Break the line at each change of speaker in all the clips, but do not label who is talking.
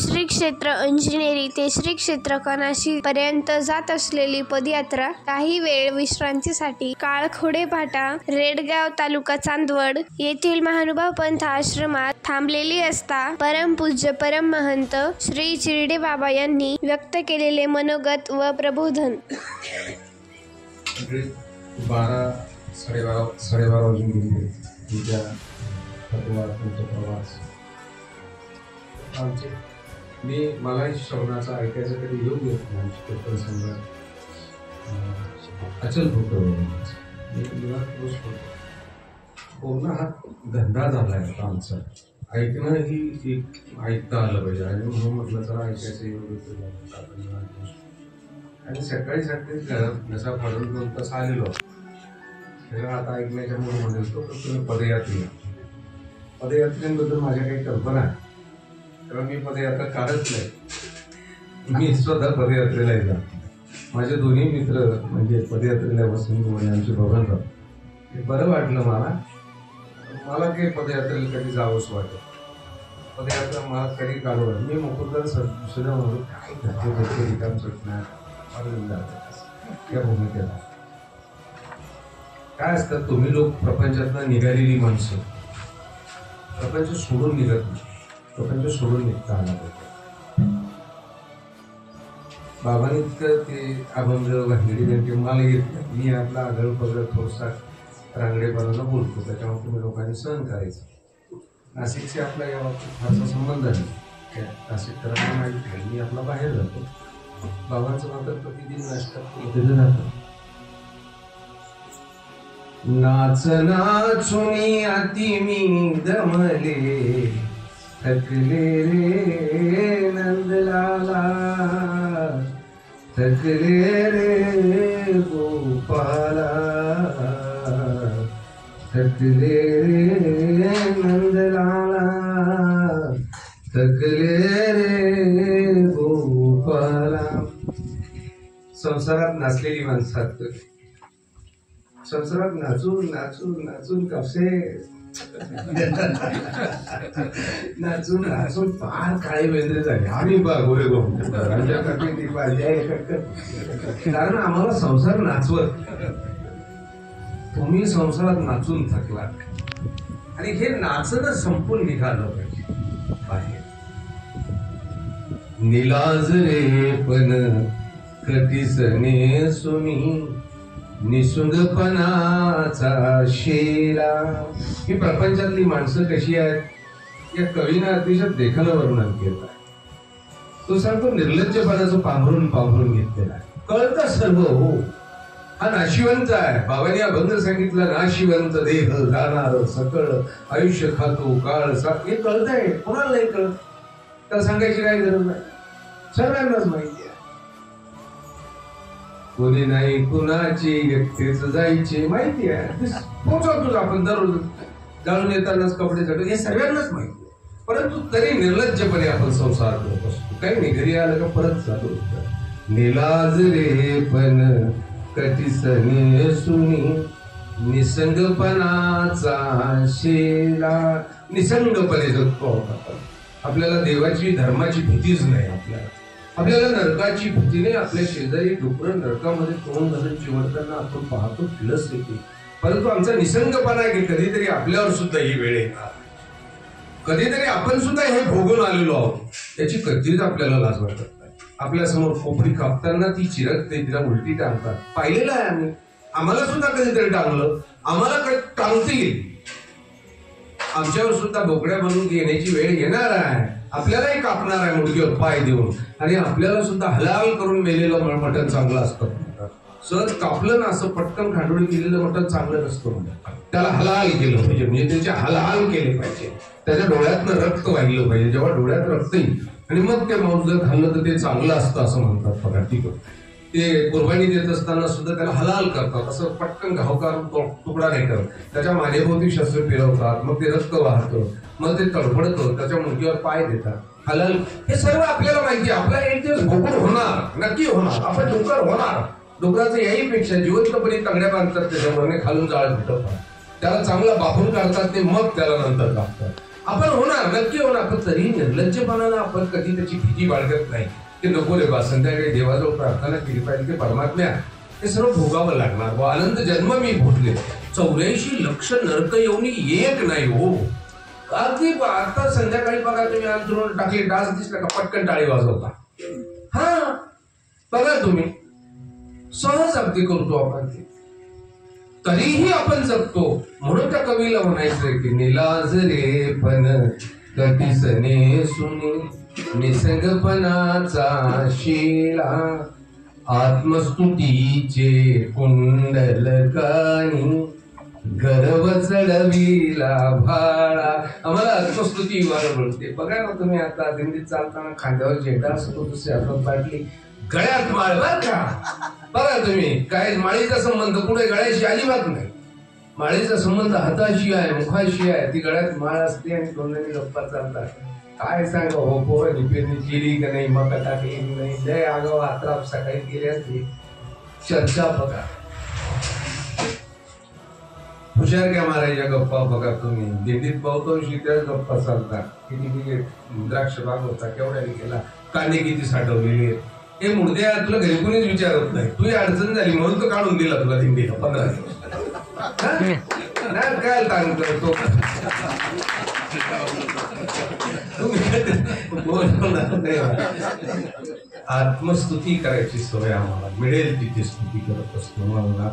श्री क्षेत्र अंजनेरी ते श्री क्षेत्र कनाशी पर्यंत जात असलेली पदयात्रा काही वेळ विश्रांतीसाठी काळखोडे फाटा रेडगाव तालुका चांदवड येथील महानुभाव पंथ आश्रमात थांबलेली असता परमपूज्य परममहंत श्री चिरडे बाबा यांनी व्यक्त केलेले मनोगत व प्रबोधन.
12:30 वाजून गेले. तुमच्या प्रवास आमचे मला श्रवणाचा ऐकायचा कधी योग्य होत नाही. प्रसंग अचल होतो पूर्ण हा धंदा झाला आहे आमचा. ऐकणं ही एक ऐकता आलं पाहिजे आणि म्हणून म्हटलं जरा ऐकायचं योग्य. आणि सकाळी घरात जसा फाडून 2 तास आलेलो आता ऐकण्याच्या मूडमध्ये असतो. तर तुम्ही पदयात्रेबद्दल माझ्या काही कल्पना आहे. तेव्हा मी पदयात्रा काढत नाही. मी स्वतः पदयात्रेला येतात. माझे दोन्ही मित्र म्हणजे पदयात्रेला वसंत आणि आमचे बबनराव. हे बरं वाटलं मला काही पदयात्रेला कधी जावंच वाटत. पदयात्रा मला कधी काढू. मी मुकुंदर सुद्धा म्हणून काय घरचे रिकाम सुटणार त्या भूमिकेला काय असतात. तुम्ही लोक प्रपंचातनं निघालेली माणसं प्रपंच सोडून निघत नाही. प्रपंच सोडून निघता आला पाहिजे. बाबांनी इतकं ते अभंग वाहिली मला येत नाही. मी आपला आगळ पगळ थोडसा रांगडेपणानं बोलतो. त्याच्यामुळे तुम्ही लोकांनी सहन करायचं. नाशिकशी आपला या बाबतीत फारसा संबंध नाही. नाशिककरांना माहिती आहे. मी आपला बाहेर जातो. बाबांचं मात्र प्रतिदिन नाश्ता जातं. नाच नाचुनी अति मी दमले थकले रे नंदलाला थकले रे गोपाला थकले रे नंदलाला थकले रे गोपाला. संसारात नाचलेली माणसात संसारात नाचून नाचून नाचून कसे नाचून नाचून फार काळे वेंद्रे झाले. आम्ही गोरे कारण आम्हाला संसार नाचवत. तुम्ही संसारात नाचून थकला आणि हे नाचणं संपून निघालं पाहिजे बाहेर. निलाज रे पण कटीसने सुनी निसुंगपणाचा शेरा. ही प्रपंचातली माणसं कशी आहेत या कवीनं अतिशय देखणं वर्णन केलं आहे. तो सांगतो निर्लज्जपणाचं पांघरून घेतलेला आहे. कळतं सर्व हो. हा नाशिवंत आहे. बाबांनी अभंग सांगितला नाशिवंत देह जाणार सकळ आयुष्य खातो काळ हे कळतंय. कोणाला नाही कळत. त्याला सांगायची काही गरज नाही. सर्वांनाच माहिती आहे. कोणी नाही कुणाची एकटेच जायचे माहिती आहे. पोहोचवतोच आपण दररोज जाळून येतानाच कपडे चढतो हे सर्वांनाच माहिती आहे. परंतु तरी निर्लज्जपणे आपण संसार करत असतो. काही नाही घरी आलं का परत जातो. निलाज रे पण कटीसने सुनी निसंगपणाचा शेला. निसंगपणे जगतो आपण. आपल्याला देवाची धर्माची भीतीच नाही. आपल्याला नरकाची भीती नाही. आपल्या शेजारी डुकरं नरकामध्ये तोंड घालून चिवडताना आपण पाहतो किलस येते. परंतु आमचा निसंगपणा आहे की कधीतरी आपल्यावर सुद्धा ही वेळ येणार. कधीतरी आपण सुद्धा हे भोगून आलेलो आहोत याची कधीच आपल्याला लाज वाटत नाही. आपल्या समोर खोपडी कापताना ती चिरकते. तिला उलटी टांगतात. पाहिलेलं आहे आम्ही. आम्हाला सुद्धा कधीतरी टांगलं. आम्हाला टांगतील. आमच्यावर सुद्धा बोकड्या बनवून येण्याची वेळ येणार आहे. आपल्यालाही कापणार आहे मुडक्यावर पाय देऊन. आणि आपल्याला सुद्धा हलाल करून मेलेलं मटण चांगलं असतं. सहज कापलं ना असं पटकन खांडोळी केलेलं मटण चांगलं नसतं. त्याला हलाल केलं पाहिजे. म्हणजे त्याचे हलाल केले पाहिजे. त्याच्या डोळ्यातनं रक्त वाहिलं पाहिजे. जेव्हा डोळ्यात रक्त येईल आणि मग ते मांस जर खाल्लं तर ते चांगलं असतं असं म्हणतात. बघा ठीक आहे. ते कुर्बानी देत असताना सुद्धा त्याला हलाल करतात. असं पटकन घावकार तुकडा नाही करत. त्याच्या मानेभोवती शस्त्र फिरवतात. मग ते रक्त वाहतं. मग ते तडफडतं. त्याच्या मुंडक्यावर पाय देतात. हलाल हे सर्व आपल्याला माहिती आहे. आपला एक दिवस भोगून होणार. नक्की होणार. आपण डुकर होणार. डुकराचं याहीपेक्षा जिवंतपणे तंगड्या बांधतात. त्याच्यामुळे खालून जाळ भेटवतात. त्याला चांगला बाफून काढतात. ते मग त्याला नंतर कापतात. आपण होणार, नक्की होणार, पण तरीही निर्लज्जपणानं आपण कधी त्याची भीती बाळगत नाही की नको रे बा, संध्याकाळी देवाजवळ प्रार्थना केली पाहिजे की परमात्म्या हे सर्व भोगावं लागणार व अनंत जन्म मी भोगले. 84 लक्ष नरक येऊनी एक नाही हो. अगदी आता संध्याकाळी बघा तुम्ही अंतरून टाकले, डास दिसला का पटकन टाळी वाजवता. हा बघा तुम्ही, सहज अगदी करतो आपण ते, तरीही आपण जगतो. म्हणून त्या कवीला म्हणायचंय की निलाज रे पण कटीसने सुनी निसंगपणाचा शिला आत्मस्तुतीचे कुंडलकानी गर्व चढविला भाळा. आम्हाला आत्मस्तुती मिळते. बघा ना तुम्ही आता दिंडीत चालताना खांद्यावर झेंडा असतो, दुसरी हातात बाटली, गळ्यात माळ. बर का, बघा तुम्ही काय माळीचा संबंध पुढे गळ्याशी अजिबात नाही. माळीचा संबंध हाताशी आहे, मुखाशी आहे. ती गळ्यात माळ असते आणि दोन्ही गप्पा चालतात. काय सांगा हो, पोरं पेरणी केली का नाही, मका टाकली नाही, जय आगाव हातराप सकाळी केली असली चर्चा बघा. हुशार क्या मारायच्या गप्पा बघा तुम्ही. दिंडीत बहुतांशी त्याच गप्पा चालतात. किती द्राक्ष बाग होता, केवढ्याने केला, कांदे किती साठवलेले. हे मुर्द्या तुला घरी कोणीच विचारत नाही. तुझी अडचण झाली म्हणून तो काढून दिला तुला दिंडीला 15 दिवस. काय ताण करतो आत्मस्तुती करायची सवय आम्हाला मिळेल तिथे स्तुती करत असतो. मला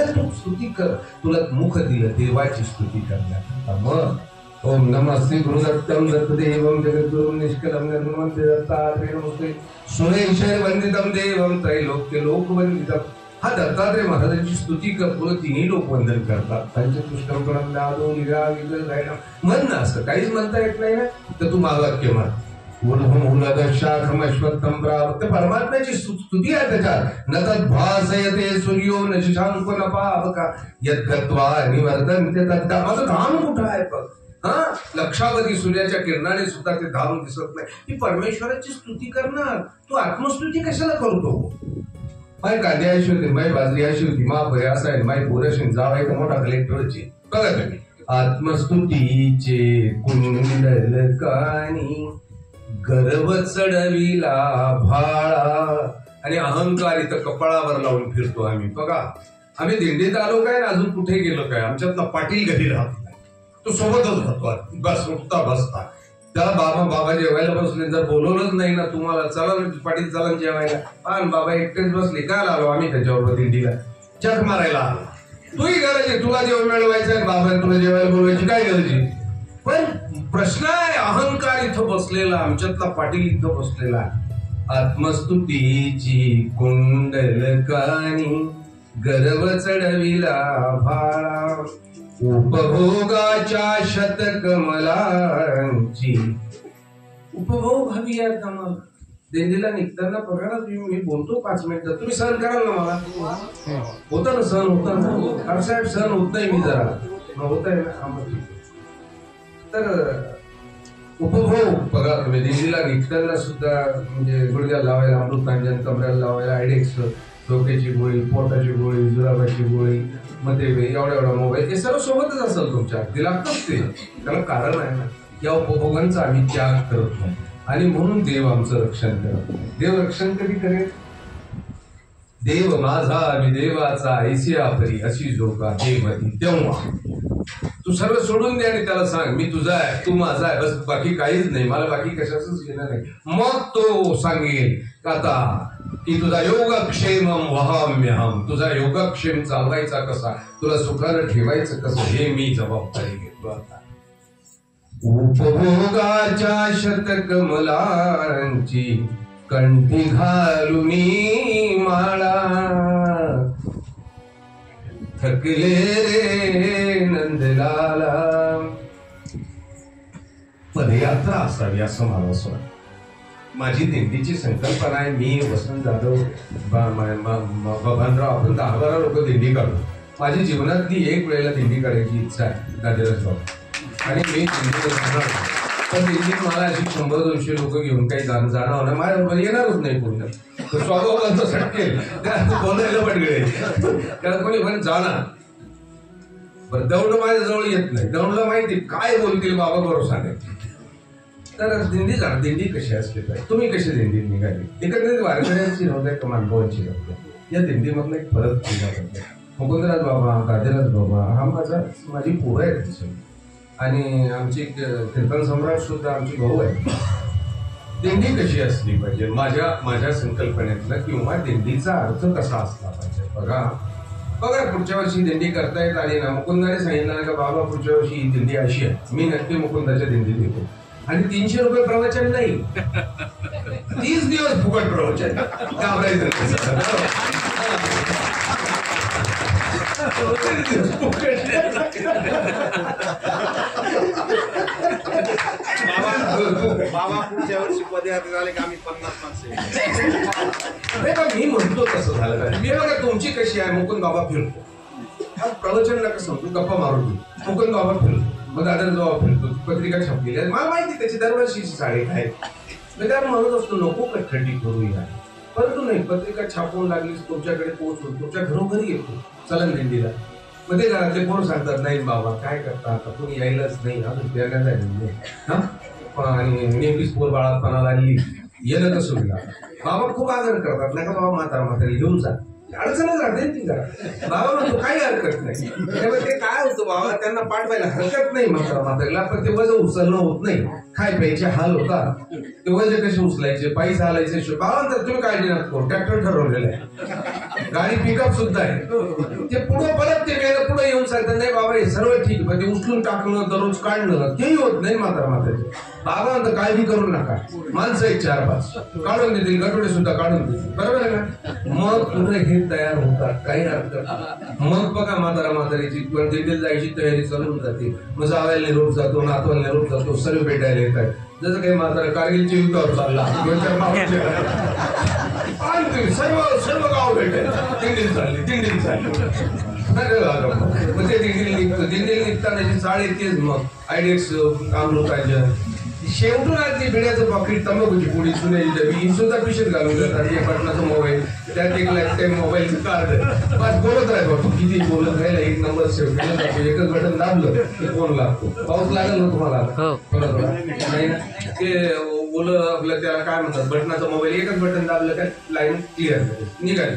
तू स्तुती कर, तुला मुख दिलं देवाची स्तुती करण्यात. मग ओम नमः श्री गुरुदत्तम दत्तदेवम जगद्गुरुम निष्कलम निर्मलम दत्तात्रेय नमस्ते सुरेश्वर वंदितम देवम त्रैलोक्य लोकवंदितम. हा दत्तात्रेय महाराजांची स्तुती करतो, तिन्ही लोक वंदन करतात. पंचपुष्कम प्रणम नादो निरा विगल गायना म्हण ना, असं काहीच म्हणता येत नाही ना, तर तू मागाक्य म्हण. परमात्म्याची स्तुती आहे त्याच्यात. न तत् भासयते सूर्यो न शशांक न पावका यद्गत्वा निवर्तन्ते तत्. माझं धाम कुठं आहे बघ. हा, लक्षावधी सूर्याच्या किरणाने सुद्धा ते धाम दिसत नाही. ती परमेश्वराची स्तुती करणार, तू आत्मस्तुती कशाला करतो. माय कांदे अशी होती, माय बाजरी अशी होती, मा भय असा आहे, माय पोरशी जावाय का मोठा कलेक्टरची. बघा तुम्ही, आत्मस्तुतीचे कुंडलकानी गर्व चढविला भाळा. आणि अहंकार इथं कपाळावर लावून फिरतो आम्ही. बघा आम्ही दिंडीत आलो काय, अजून कुठे गेलो काय, आमच्यातला पाटील घरी राहत नाही, तो सोबतच राहतो. बस उठता बसता त्याला बाबा जेवायला बसले, जर बोलवलंच नाही ना तुम्हाला, चला पाटील चला जेवायला, आणि बाबा एकटेच बसले, काय आलो आम्ही त्याच्याबरोबर दिंडीला चक मारायला आलो. तूही गरज आहे, तुला जेवण मिळवायचं आहे, बाबा तुला जेवायला बोलवायची काय गरज आहे. पण प्रश्न आहे, अहंकार इथं बसलेला, आमच्यातला पाटील इथं बसलेला. आत्मस्तुतीची कुंडलकानी गर्व चढविला भाळा उपभोगाच्या शतकमलांची. उपभोग हवी आहे आम्हाला. दिंडीला निघताना बघा ना तुम्ही, मी बोलतो 5 मिनिटं, तुम्ही सहन कराल ना मला. होता ना सहन, होता ना साहेब, सहन होत नाही मी जरा होत आहे ना. तर उपभोग बघा तुम्ही, दिंडीला निघताना सुद्धा म्हणजे गुडघ्याला लावायला अमृतांजन, कमऱ्याला लावायला आयडेक्स, डोक्याची गोळी, पोटाची गोळी, जुलाबाची गोळी, मध्ये एवढा मोबाईल, हे सर्व सोबतच असेल तुमच्या. ते लागतच ते, त्याला कारण आहे ना. या उपभोगांचा आम्ही त्याग करत नाही आणि म्हणून देव आमचं रक्षण करत. देव रक्षण कधी करेल. देव माझा विदेवाचा ऐसिया परी अशी जोगा देवती. तेव्हा तू सर्व सोडून दे आणि त्याला सांग मी तुझा आहे, तू माझा आहे, बस बाकी काहीच नाही, मला बाकी कशाच घेणार नाही. मग तो सांगेल आता की तुझा योगक्षेम वहाम्यहम, तुझा योगक्षेम चालवायचा कसा, तुला सुखानं ठेवायचं कसं, हे मी जबाबदारी घेतो. आता उपभोगाच्या शतकमलांची कंठी घालून माळा थकले रे नंदलाला. पदयात्रा असावी असं मला असं वाटतं. माझी दिंडीची संकल्पना आहे. मी वसंत जाधव, बबनराव, आपण 10-12 लोक दिंडी काढू. माझी जीवनातली एक वेळेला दिंडी काढायची इच्छा आहे गाजराज बाबा. आणि मी दिंडीवर जाणार, पण दिंडीत मला अशी 100-200 लोक घेऊन काही जाणं होणार, माझ्या येणारच नाही कोणी. स्वभाव सटकेल, बोलायला पडले, त्याला कोणी पण जाणार. बरं दौंड माझ्या जवळ येत नाही, दौंडला माहिती काय बोलतील बाबा बरोबर सांगायचे. तर दिंडी जा, दिंडी कशी असली पाहिजे, तुम्ही कशी दिंडी निघाली, एकंदरीत वारकऱ्यांची नव्हत्या का मानवांची नव्हत्या, या दिंडीमधला एक फरक केला. मुकुंदराज बाबा, राजेराज बाबा हा माझी पोरं आहेत आणि आमची कीर्तन सम्राट सुद्धा आमची भाऊ आहे. दिंडी कशी असली पाहिजे माझ्या संकल्पनेतला किंवा दिंडीचा अर्थ कसा असला पाहिजे. बघा पुढच्या वर्षी दिंडी करतायत आली ना, मुकुंदाने सांगितलं का बाबा पुढच्या वर्षी ही दिंडी अशी आहे, मी नक्की मुकुंदाच्या दिंडीत येतो. आणि 300 रुपये प्रवचन नाही, 30 दिवस फुकट प्रवचन. घाबरायचं
बाबा पुढच्या वर्षी पदयात्रा झाले की आम्ही 50 माणसं.
मी म्हणतो तसं झालं. मी बघा तुमची कशी आहे, मुकुंद बाबा फिरतो प्रवचन नका समजू, गप्पा मारून मुकुंद बाबा फिरतो, मग दादर बाबा फिरतो, पत्रिका छापलेली आहे मला माहिती, त्याची दरवर्षीची साडी आहे. मी त्याला म्हणत असतो नको कठ्ठटी करूया, परंतु नाही, पत्रिका छापून लागलीच तुमच्याकडे पोहोचून तुमच्या घरोघरी येतो चलन दिंडीला. मग ते घरातले कोण सांगतात नाही बाबा काय करता, आता कोणी यायलाच नाही, अजून प्यायला जायला हा, आणि नेहमीच पोर बाळापणाला आली येणं कसं होईल. बाबा खूप आदर करतात, नाही का बाबा म्हातारी घेऊन जा, अडचणच राहते ती करा. बाबा म्हणतो काही हरकत नाही. ते काय होतं बाबा त्यांना पाठवायला हरकत नाही म्हातारीला, पण ते वजन उचलणं होत नाही, खाय प्यायचे हाल होतात, ते वजन कसे उचलायचे, पायी चालायचे. बाबा तर तुम्ही काळजी नका, ट्रॅक्टर ठरवलेलं आहे, गाडी पिकअप सुद्धा आहे. ते पुढे परत ते वेळ पुढे येऊन सांगतात नाही बाबा हे सर्व ठीक, पण ते उचलून टाकणं दररोज काढणं तेही होत नाही म्हातारीचे. बाबा म्हणतात काळजी करू नका, माणसं एक 4-5 काढून देतील, गटोडे सुद्धा काढून देतील, बरोबर आहे ना. मग पुढे हे तयार होतात, काही हरकत. मग बघा म्हातारीची दिंडीत जायची तयारी चालून जाते. मग जावायला निरोप जातो, नातवाला निरोप जातो, सर्व भेटायला येतात. जसं काही म्हातारा कारगिलच्या युद्धावर चालला, सर्व गाव भेटायला दिंडीत चालली. मग ते दिंडीला निघताना चाळ येतेच. मग आयडेक्स अमृतांजन शेवटून आधी भिड्याचं पाकिट, तंबाखूची पुडी, सुनेची डबी ही सुद्धा पिशेत घालून जातात. एक बटनाचा मोबाईल, त्यात एक लाईफ टाईम मोबाईलचं कार्ड, बस बोलत राहायचं. किती बोलत राहिला, एक नंबर सेव्ह केला जातो, एकच बटन दाबलं की फोन लागतो. पाऊस लागेल ना तुम्हाला नाही ना, ते बोल आपलं त्याला काय म्हणतात, बटनाचा मोबाईल एकच बटन दाबलं काय लाईन क्लिअर निघाली.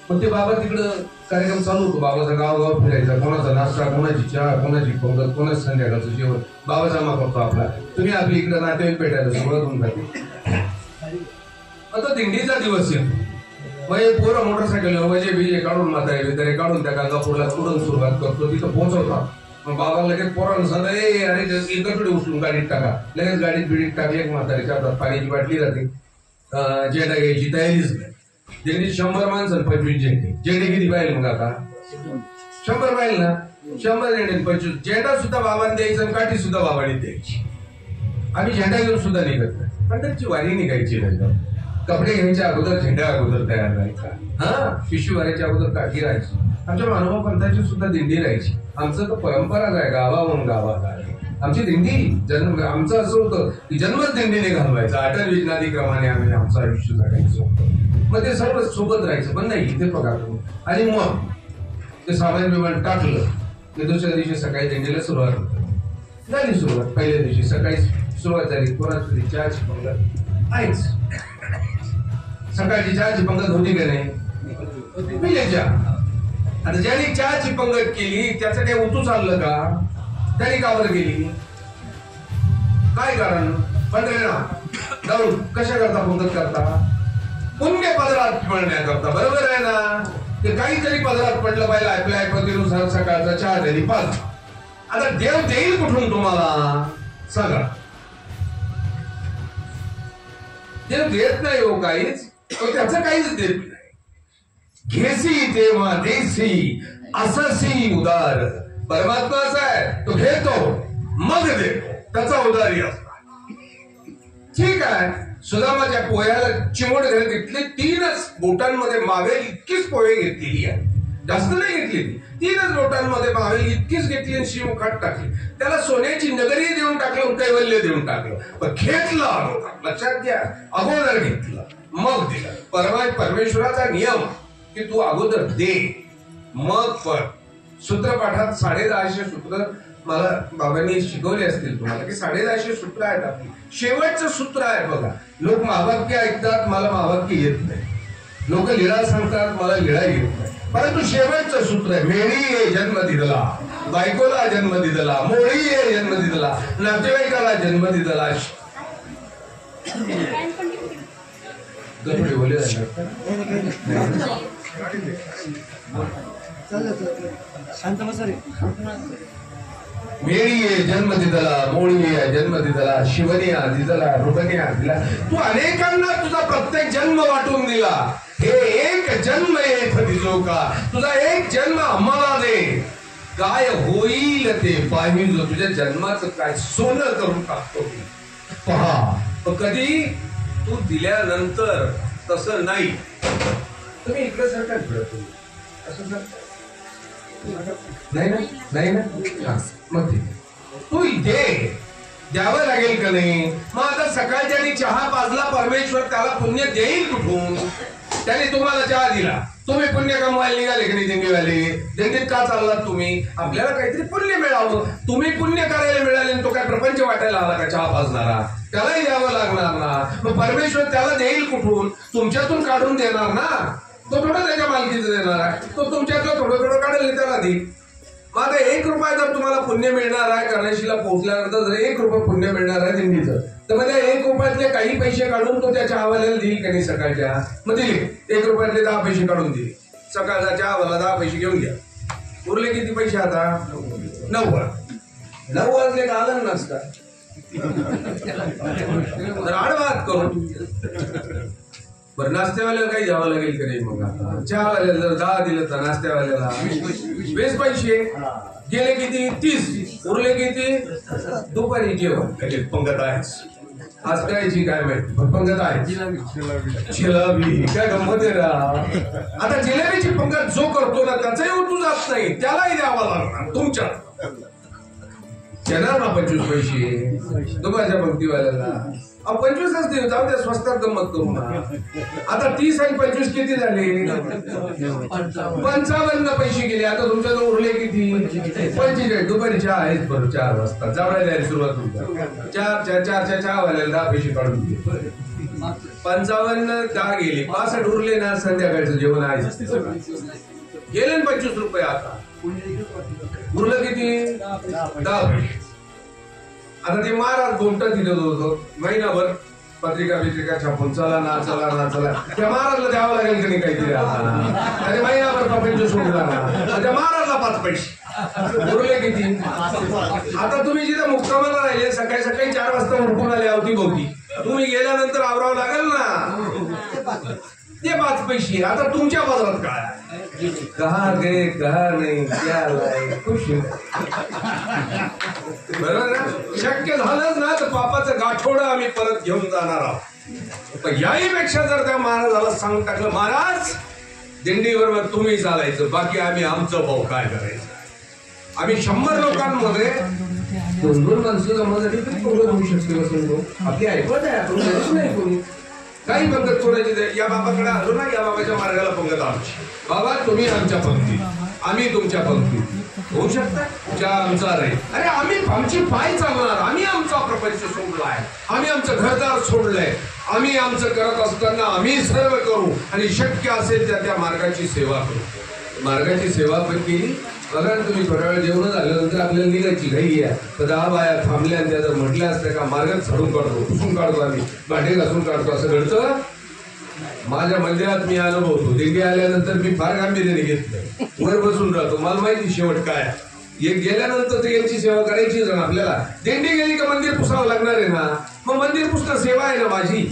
मग ते बाबा तिकडं कार्यक्रम चालू होतो, बाबाचा गावगाव फिरायचा, कोणाचा नाश्ता, कोणाची चहा, कोणाची पंगत, कोणाच संध्याकाळचं जेवण, बाबा जमा करतो आपला. तुम्ही आपली इकडे नातेवाईक भेटायला सुरुवात होऊन जाते. आता दिंडीचा दिवस येतो, मग हे पोरं मोटरसायकल वजे बिजे काढून म्हातारे काढून त्या गांगापूरला कुठून सुरुवात करतो, तिथं पोहोचवतात. मग बाबा लगेच पोरांना सांगा अरे कटुडे उचलून गाडीत टाका, लगेच गाडीत बिडीत टाकले. म्हातारीच्या हातात पाण्याची बाटली राहते, जेडा घ्यायची तयारीच नाही. दिंडीत 100 माणसं 25 जेडे किती पाहिजे मग आता 100 पाहिजे ना, 100 जेडे 25 जेडा सुद्धा बाबांनी द्यायचं, काठी सुद्धा बाबांनी द्यायची. आम्ही झेंडा घेऊन सुद्धा निघत नाही, पण त्यांची वारी निघायची नाही. कपडे घ्यायच्या अगोदर झेंडा अगोदर तयार राहायचा, हा पिशवी भरायच्या अगोदर काठी राहायची. आमच्या मानोबा पंथाची सुद्धा दिंडी राहायची. आमचं तर परंपराच आहे, गावाहून गावात आमची दिंडी जन्म. आमचं असं होतं की जन्मच दिंडीने घालवायचं, अटल विज्ञानी क्रमाने आम्ही आमचं आयुष्य जगायचं. मग ते सर्व सोबत राहायचं, पण नाही इथे पगार. आणि मग ते सामान बिमान टाकलं की दुसऱ्या दिवशी सकाळी दिंडीला सुरुवात होती. झाली सुरुवात, पहिल्या दिवशी सकाळी सुरुवात झाली. कोणाची चहाची पंगत आहेच, सकाळची चहाची पंगत होती का नाही, पिले चहा. आता ज्याने चहाची पंगत केली त्याचं काही उतू चाललं का, त्याने का बरं गेली, काय कारण, पंढरीला जाऊन कशा करता पंगत करता, पुण्य पदरात मिळण्याकरता, बरोबर आहे ना. ते काहीतरी पदरात पडलं पाहिजे, आपल्या ऐपतीनुसार सकाळचा चहा तरी पाच. आता देव देईल कुठून तुम्हाला सांगा, देव देत नाही हो काहीच, त्याचं काहीच देत नाही. घेसी तेव्हा देसी, अससी उदार. परमात्मा असा आहे, तो घेतो मग देतो, त्याचा उदारी असतो. ठीक आहे, सुदामाच्या पोह्याला चिमोड घेतली, 3च बोटांमध्ये मावेल इतकीच पोहे घेतलेली आहे, जास्त नाही घेतली. 3च बोटांमध्ये मावेल इतकीच घेतली आणि शिवखाट टाकली. त्याला सोन्याची नगरी देऊन टाकलं, कैवल्य देऊन टाकलं, पण घेतलं अगोदर. लक्षात घ्या, अगोदर घेतलं मग दिलं. परमेश्वराचा नियम की तू अगोदर दे मग पण. सूत्रपाठात 150 सूत्र मला बाबांनी शिकवले असतील तुम्हाला की 150 सूत्र आहेत आपली. शेवटचं सूत्र आहे बघा. लोक महावाक्य ऐकतात, मला महावाक्य येत नाही. लोक लीळा सांगतात, मला लीळा येत नाही. परंतु शेवटचं सूत्र आहे, मेळी ये जन्म दिदला, बायकोला जन्म दिदला, मोळी ये जन्म दिदला, नातेवाईकाला जन्म दिदला. गडबडी बोलले मेळी जन्म दिदला, मोळी जन्म दिदला, शिवनिया दिदला, रुबनिया दिला. तू अनेकांना तुझा प्रत्येक जन्म वाटून दिला. हे एक जन्म येथ दिसो का, तुझा एक जन्म आम्हाला दे. काय होईल ते पाहिजे. तुझ्या जन्माचं काय सोनं करून टाकतो पहा. कधी तू दिल्यानंतर तसं नाही. तुम्ही इकडे सरकार असं नाही ना, नाही ना. मग तू इथे द्यावं लागेल का नाही. मग आता सकाळच्या चहा पाजला परमेश्वर, त्याला पुण्य देईल कुठून. त्याने तुम्हाला चहा दिला, तुम्ही पुण्य कमवायला निघाले की नाही. दिंडीवाले दिंडीत का चाललात तुम्ही. आपल्याला काहीतरी पुण्य मिळावं. तुम्ही पुण्य करायला मिळाले, तो काय प्रपंच वाटायला आला का चहा पाजणारा. त्यालाही द्यावं लागणार ना. मग परमेश्वर त्याला देईल कुठून. तुमच्यातून काढून देणार ना. तो थोडं त्याच्या मालकीचं देणार आहे. तो तुमच्यातलं थोडं थोडं काढेल, त्याला देईल. मग आता 1 रुपया जर तुम्हाला पुण्य मिळणार आहे, गणेशीला पोहोचल्यानंतर जर 1 रुपया पुण्य मिळणार आहे दिंडीचं, तर मग त्या 1 रुपयातले काही पैसे काढून तो त्या चहावाल्याला देईल का नाही सकाळच्या. मग दिले 1 रुपयातले 10 पैसे काढून दिले. सकाळचा चहावाला 10 पैसे घेऊन घ्या. उरले किती पैसे आता. 9 वाजले का आलं नसता. आडवात करून बरं नाश्त्यावाल्याला काही द्यावं लागेल का नाही. मग आता चहावाल्याला जर 10 दिलं तर नाश्त्यावाल्याला 20 पैसे गेले किती 30. उरले किती. दुपारी जेवण पंगत आहे. आज करायची काय माहिती, पंगत आहे. जिलेबी काय गंमत आहे ना. आता जिलेबीची पंगत जो करतो ना त्याचाही उठू जात नाही, त्यालाही द्यावा लागणार. तुमच्या देणार ना 25 पैसे दुपारच्या पंक्तीवाल्याला. 25च देऊ, जाऊ द्या, स्वस्तात गंमत करू ना. आता 30 आणि 25 किती झाले. 55 पैसे गेले. आता तुमच्याकडे उरले किती 45. दुपारी चहा आहेच बरं 4 वाजता जावळायला सुरुवात होती. 4 चहावाल्याला 10 पैसे काढून दिले. 55 10 गेले. 65 उरले ना. संध्याकाळचं जेवण आहे गेले 25 रुपये. आता उरलं किती 10 पैसे. आता ते महाराज गोमटा दिलं होतं महिनाभर पत्रिका बित्रिका छापून, चला ना चला ना चला. त्या महाराजला द्यावं लागेल की नाही काहीतरी. आता महिनाभर प्रपंच सोडला ना, त्या महाराजला 5 पैसे उरले किती. आता तुम्ही जिथे मुक्कामाला राहिले, सकाळी सकाळी 4 वाजता उठून आले अवतीभोवती, तुम्ही गेल्यानंतर आवरावं लागेल ना. ते 5 पैसे आता तुमच्या बाजारात काय. कहा गे कहा नाही क्या लाए खुश. बरोबर ना. शक्य झालंच ना तर पापाचं गाठोडं आम्ही परत घेऊन जाणार आहोत. पण याही पेक्षा जर त्या महाराजाला सांगून टाकलं, महाराज दिंडी बरोबर तुम्ही चालायचं, बाकी आम्ही आमचं भाऊ काय करायचं. आम्ही 100 लोकांमध्ये 2-2 माणसं जमासाठी तरी कोण होऊ शकते. आपली ऐकवत आहे आपण नाही कोणी. काही पंगत कोणाची या बाबाकडे आलो ना, या बाबाच्या मार्गाला पंगत आमची. बाबा तुम्ही आमच्या पंक्तीत, आम्ही तुमच्या पंक्तीत. होऊ शकता तुमच्या आमचा रे. अरे आम्ही आमची पाय चालणार. आम्ही आमचा प्रपंच सोडलाय, आम्ही आमचं घरदार सोडलंय. आम्ही आमचं करत असताना आम्ही सर्व करू आणि शक्य असेल त्या मार्गाची सेवा करू. मार्गाची सेवा पण केली. बघा ना तुम्ही थोड्या वेळ जेवण झाल्यानंतर आपल्याला निघायची घाई आहे. तर 10 बाया थांबल्या आणि त्या जर म्हटल्या असत्या का मार्गात चढून काढतो, पुसून काढतो, आम्ही भांडे घासून काढतो, असं घडतं. माझ्या मंदिरात मी अनुभवतो. दिंडी आल्यानंतर मी फार गांभीर्याने घेतलं, वर बसून राहतो. मला माहिती शेवट काय. एक गेल्यानंतर तर यांची सेवा करायची ना आपल्याला. दिंडी गेली का मंदिर पुसावं लागणार आहे ना. मग मंदिर पुसणं सेवा आहे ना माझी.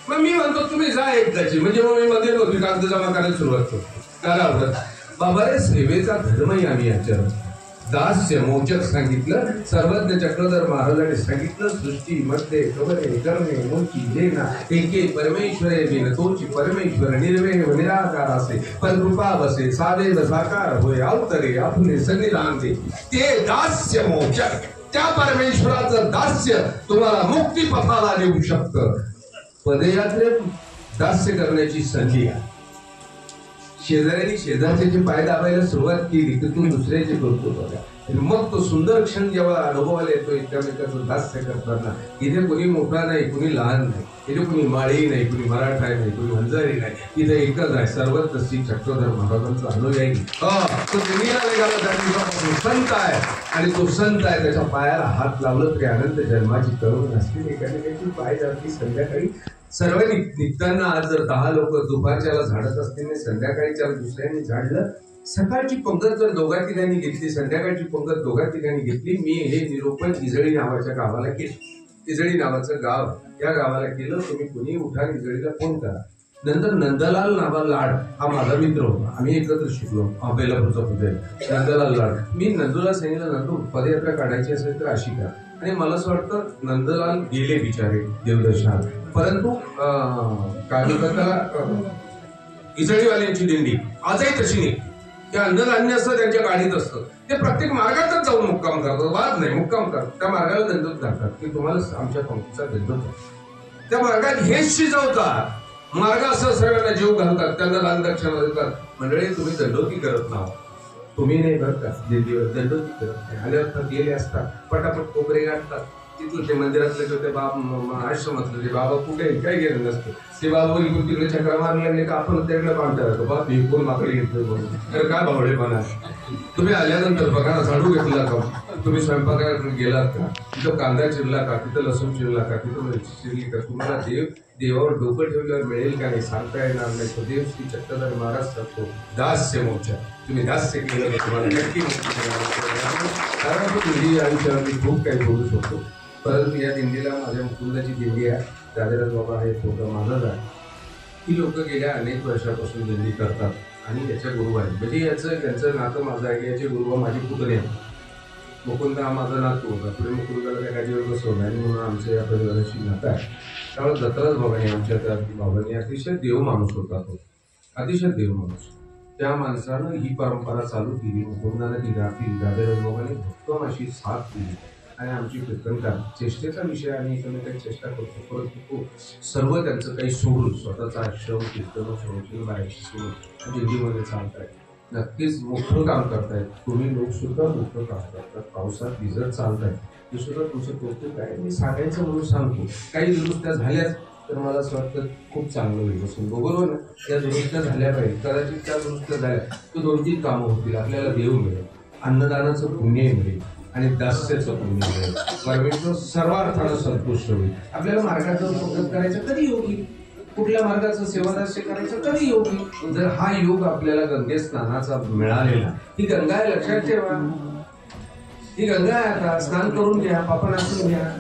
मग मी म्हणतो तुम्ही जा एकदाची, म्हणजे मग मी मंदिर होती कागद जमा करायला सुरुवात करतो. काय आवडत बाबा रे. सेवेचा धर्मही आम्ही आचरण. दास्य मोचक सांगितलं. सर्वज्ञ चक्रधर महाराजांनी सांगितलं, सृष्टी मध्ये कवरे करणे मोची लेना एके परमेश्वरे बिन तोची परमेश्वर निर्वेह निराकार असे पण कृपा बसे साधे साकार होय अवतरे आपले सन्निधानते. ते दास्य मोचक, त्या परमेश्वराचं दास्य तुम्हाला मुक्तिपथाला नेऊ शकतं. पदयात्रेत दास्य करण्याची संधी आहे. शेजाऱ्यांनी शेजारचे पाय दाबायला सुरुवात केली तर तू दुसऱ्याचे करतो बघा. मग तो सुंदर क्षण जेव्हा अनुभवायला येतो एकमेकाचं दास्य करताना, इथे कोणी मोठा नाही, कोणी लहान नाही, इथे कोणी माळी नाही, कोणी मराठा नाही, कोणी वंजारी नाही, इथे एकच आहे सर्वत्र श्री चक्रधर महाराजांचा अनुयायी. तो दुनियाला निघाला संत आहे आणि तो संत आहे, त्याच्या पायाला हात लावलं तरी अनंत जन्माची करुण असतील. एकामेकाची पाय जाती संध्याकाळी सर्वांनी निघताना. आज जर 10 लोक दुपारच्याला झाडत असतील, संध्याकाळी 4 दुसऱ्यांनी झाडलं. सकाळची पंगत जर दोघा ठिकाणी घेतली, संध्याकाळची पंगत दोघा ठिकाणी घेतली. मी हे निरोपण इजळी नावाच्या गावाला केलं. इजळी नावाचं गाव, या गावाला केलं. तुम्ही कुणी उठा, इजळीला फोन करा. नंतर नंदलाल नावा लाड हा माझा मित्र होता, आम्ही एकत्र शिकलो बेलापूरचा पुजारी नंदलाल लाड. मी नंदूला सांगितलं, नंदू पदयात्रा काढायची असेल तर अशी करा. आणि मला असं वाटतं नंदलाल गेले बिचारे देवदर्शनात, परंतु काय म्हणतात त्याला, इजळीवाल्यांची दिंडी आजही तशी नाही. त्या अंधधान्य असतं त्यांच्या गाडीत असतं, ते प्रत्येक मार्गातच जाऊन मुक्काम करतात. वाद नाही, मुक्काम करतात. त्या मार्गाला दंडोत घालतात की तुम्हाला आमच्या पंक्तीचा दंडोत. त्या मार्गात हेच शिजवतात. मार्ग असं सर्वांना जीव घालतात, त्यांना दान दक्षिणा देतात. मंडळी तुम्ही दंडोती करत नाव, तुम्ही नाही करत का दिंडीवर दंडोती करत नाही. आल्यावर गेले असतात, पटापट कोपरे गाठतात. तिथलं ते मंदिरातले जो ते आश्रमातलं ते बाबा कुठे काय गेलं नसतं, ते बाबा इकडून तिकडे चक्रा मारले नाही का आपण त्याकडे पाहतो बाप हे कोण माकडे घेतलं म्हणून. तर काय भावडेपणा. तुम्ही आल्यानंतर बघा ना, झाडू घेतला का, तुम्ही स्वयंपाकाला गेलात का, तिथं कांदा चिरला का, तिथं लसूण चिरला का, तिथं मिरची चिरली का, तुम्हाला देवावर डोकं ठेवल्यावर मिळेल का नाही सांगता येणार नाही. तो देव श्री चक्रधर महाराज सांगतो दास्य मोक्ष. तुम्ही दास्य केलं तुम्हाला नक्की मुक्ती मिळणार. कारण तुझी आयुष्यावरती खूप काही बोलू शकतो, परंतु या दिंडीला माझ्या मुकुंदाची दिंडी आहे, राजाराज बाबा आहे, तो माझाच आहे. ही लोक गेल्या अनेक वर्षापासून दिंडी करतात आणि याच्या गुरु आहेत. म्हणजे यांचं नातं माझं आहे. याचे गुरु माझी पुतणी आहे. मुकुंद हा माझा नातू होता. पुढे मुकुंदाला त्या गाडीवर बसवलं आणि म्हणून आमच्या या परिवाराशी नातं आहे. त्यामुळे दत्तराज बाबांनी आमच्या त्या बाबांनी अतिशय देव माणूस होता. तो अतिशय देव माणूस. त्या माणसानं ही परंपरा चालू केली. मुकुंदानं ती गाठी, राजाराज बाबांनी भक्कम अशी साथ दिली आणि आमची कीर्तनकार चेष्टेचा विषय आणि एकमेकांची चेष्टा करतो, परंतु तो सर्व त्यांचं काही सोडून स्वतःचा आश्रम कीर्तन सोडून बाहेरची सोडून दिल्लीमध्ये चालताय. नक्कीच मोठं काम करतायत. तुम्ही लोक सुद्धा मोठं काम करतात. पावसात भिजत चालतायत, ते सुद्धा तुमचं कौतुक आहे. मी सांगायचं म्हणून सांगतो. काही दुरुस्त्या झाल्याच तर मला असं वाटतं खूप चांगलं होईल असून बरोबर ना. त्या दुरुस्त्या झाल्या पाहिजे. कदाचित त्या दुरुस्त्या झाल्या तर 2-3 कामं होतील. आपल्याला देव मिळेल, अन्नदानाचं पुण्य मिळेल आणि दास्याचं पुण्य मिळेल. परमेश्वर सर्व अर्थानं संतुष्ट होईल. आपल्याला मार्गाचं फक्त करायचं कधी योगी, कुठल्या मार्गाचं सेवादास्य करायचं कधी योगी. जर हा योग आपल्याला गंगे स्नानाचा मिळालेला, ही गंगा आहे लक्षात ठेवा. ही गंगा आहे. आता स्नान करून घ्या, पाप नाचून घ्या.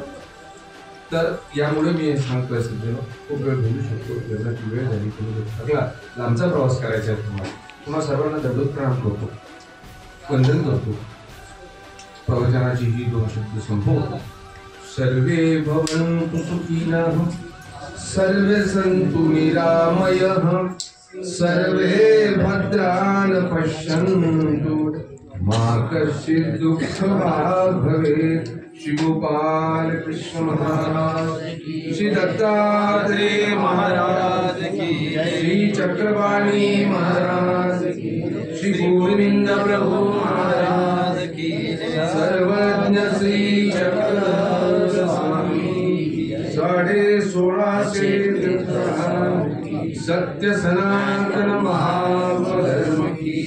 तर यामुळे मी सांगतोय सध्या खूप वेळ बोलू शकतो. लग्नाची वेळ झाली, तुम्ही सगळा लांबचा प्रवास करायचा आहे. तुम्हाला सर्वांना दंडोत प्रणाम करतो, वंदन करतो. प्रवचनाची ही 2 शब्द संपवतो. सर्वे भवन्तु सुखिनः, सर्वे सन्तु निरामयः, सर्वे भद्राणि पश्यन्तु, मा कश्चित् दुःखभाग् भवेत्. श्री गोपाल कृष्ण महाराज की, श्री दत्तात्रेय महाराज की, श्री चक्रवाणी महाराज की, श्री गोविंद प्रभु महाराज की, सर्वज्ञ श्री चक्रधर स्वामी 1650 तीर्थ सत्य सनातन महाधर्म की.